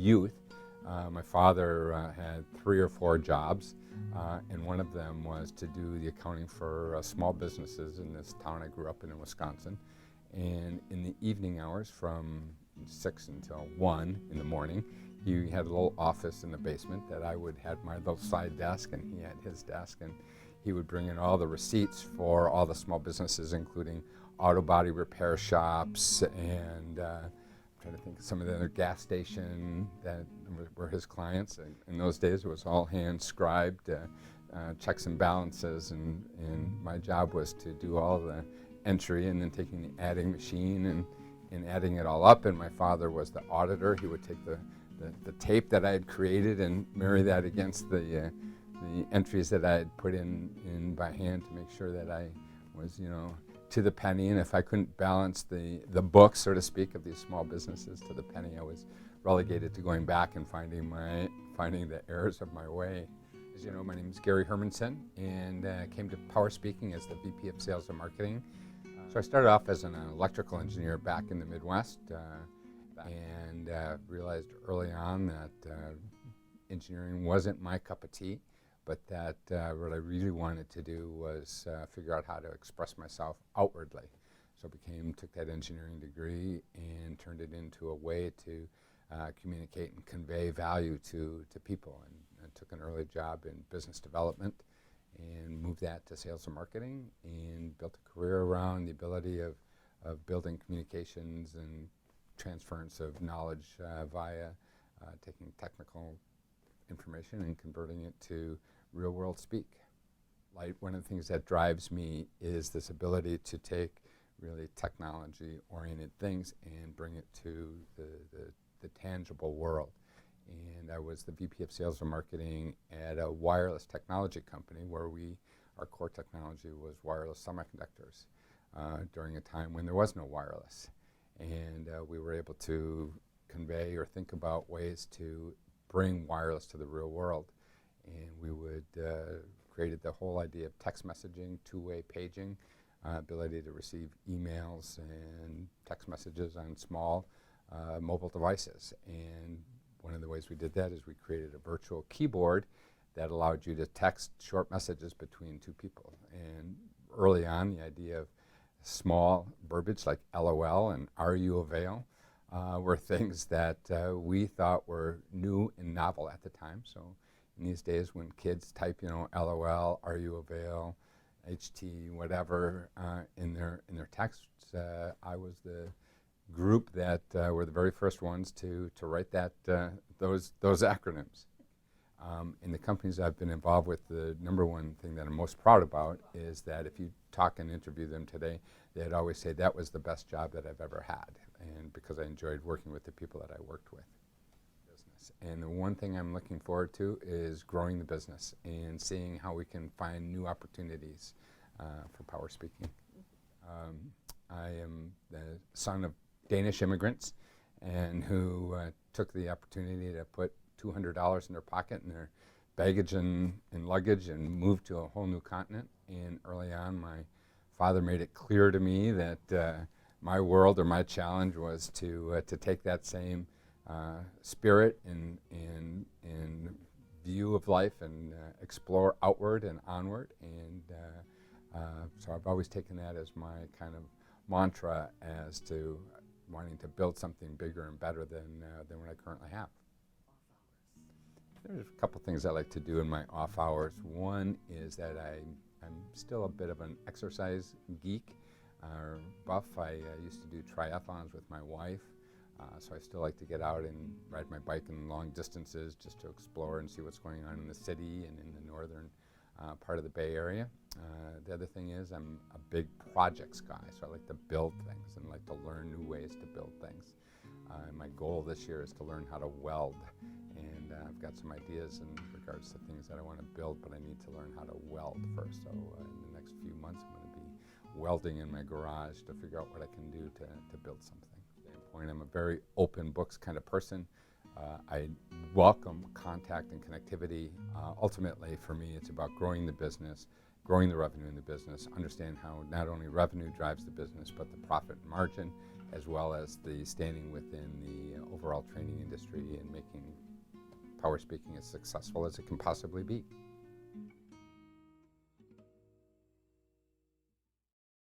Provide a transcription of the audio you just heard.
youth, my father had 3 or 4 jobs, and one of them was to do the accounting for small businesses in this town I grew up in Wisconsin. And in the evening hours from 6 until 1 in the morning, he had a little office in the basement that I would have my little side desk, and he had his desk, and he would bring in all the receipts for all the small businesses, including auto body repair shops and I'm trying to think of some of the other gas station that were his clients. In those days, it was all hand scribed checks and balances, and my job was to do all the entry and then taking the adding machine and adding it all up. And my father was the auditor. He would take the tape that I had created and marry that against the entries that I had put in by hand to make sure that I was, to the penny. And if I couldn't balance the book, so to speak, of these small businesses to the penny, I was relegated to going back and finding the errors of my way. As you know, my name is Gary Hermansen, and came to Power Speaking as the VP of Sales and Marketing. So I started off as an electrical engineer back in the Midwest, and realized early on that engineering wasn't my cup of tea, but that what I really wanted to do was figure out how to express myself outwardly. So took that engineering degree and turned it into a way to communicate and convey value to people. And I took an early job in business development and moved that to sales and marketing, and built a career around the ability of building communications and transference of knowledge via taking technical information and converting it to real world speak. One of the things that drives me is this ability to take really technology oriented things and bring it to the tangible world. And I was the VP of Sales and Marketing at a wireless technology company where our core technology was wireless semiconductors during a time when there was no wireless. And we were able to convey or think about ways to bring wireless to the real world. And we would created the whole idea of text messaging, two-way paging, ability to receive emails and text messages on small mobile devices. And one of the ways we did that is we created a virtual keyboard that allowed you to text short messages between 2 people. And early on, the idea of small verbiage like LOL and are you avail were things that we thought were new and novel at the time. So in these days when kids type, LOL, are you avail, HT, whatever, in their texts, I was the group that were the very first ones to write those acronyms. In the companies I've been involved with, the number one thing that I'm most proud about is that if you talk and interview them today, they'd always say that was the best job that I've ever had, and because I enjoyed working with the people that I worked with. And the one thing I'm looking forward to is growing the business and seeing how we can find new opportunities for Power Speaking. I am the son of Danish immigrants and who took the opportunity to put $200 in their pocket and their baggage and luggage and moved to a whole new continent. And early on, my father made it clear to me that my world or my challenge was to take that same spirit and view of life and explore outward and onward. And so I've always taken that as my kind of mantra as to wanting to build something bigger and better than what I currently have. There's a couple things I like to do in my off hours. One is that I'm still a bit of an exercise geek or buff. I used to do triathlons with my wife, so I still like to get out and ride my bike in long distances just to explore and see what's going on in the city and in the northern part of the Bay Area. The other thing is I'm a big projects guy, so I like to build things and like to learn new ways to build things. My goal this year is to learn how to weld, and I've got some ideas in regards to things that I want to build, but I need to learn how to weld first. So in the next few months I'm going to be welding in my garage to figure out what I can do to build something. At that point, I'm a very open books kind of person. I welcome contact and connectivity. Ultimately, for me, it's about growing the business, growing the revenue in the business, understand how not only revenue drives the business, but the profit margin, as well as the standing within the overall training industry and making power speaking as successful as it can possibly be.